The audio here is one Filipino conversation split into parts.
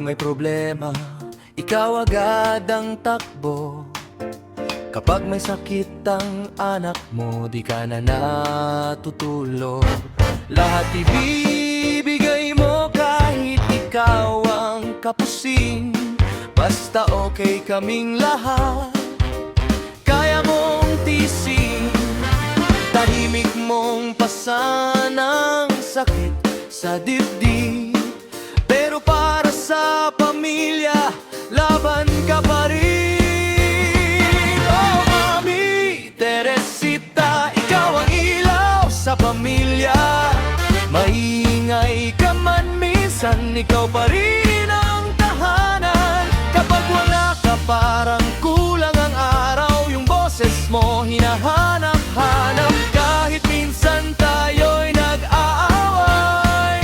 may problema, ikaw agad ang takbo. Kapag may sakit ang anak mo, di ka na natutulog. Lahat ibibigay mo kahit ikaw ang kapusing. Basta okay kaming lahat, kaya mong tising. Tahimik mong pasan ang sakit sa dibdib, pero para sa pamilya, laban ka pa rin. Oh Mami Teresita, ikaw ang ilaw sa pamilya. Maingay ka man minsan, ikaw pa rin ang tahanan. Kapag wala ka, parang kulang ang araw. Yung boses mo hinahanap-hanap. Kahit minsan tayo'y nag-aaway,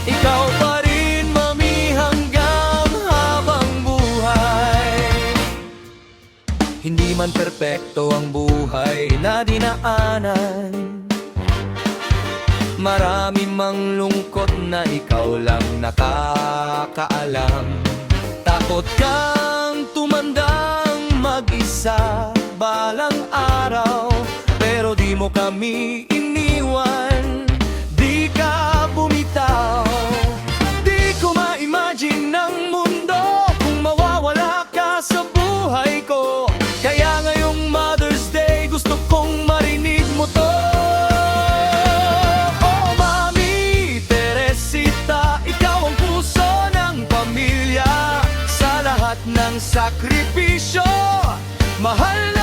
ikaw pa rin, Mami, hanggang habang buhay. Hindi man perpekto ang buhay na dinaanan, marami mang lungkot na ikaw lang nakakaalam. Takot kang tumandang mag-isa balang araw, pero di mo kami iniwan, di ka bumitaw. Di ko ma-imagine ng mundo kung mawawala ka sa buhay ko. Kaya ngayong Mother's Day, gusto kong marinig mo to. Oh Mami Teresita, ikaw ang puso ng pamilya. Sa lahat ng sakripisyo, mahal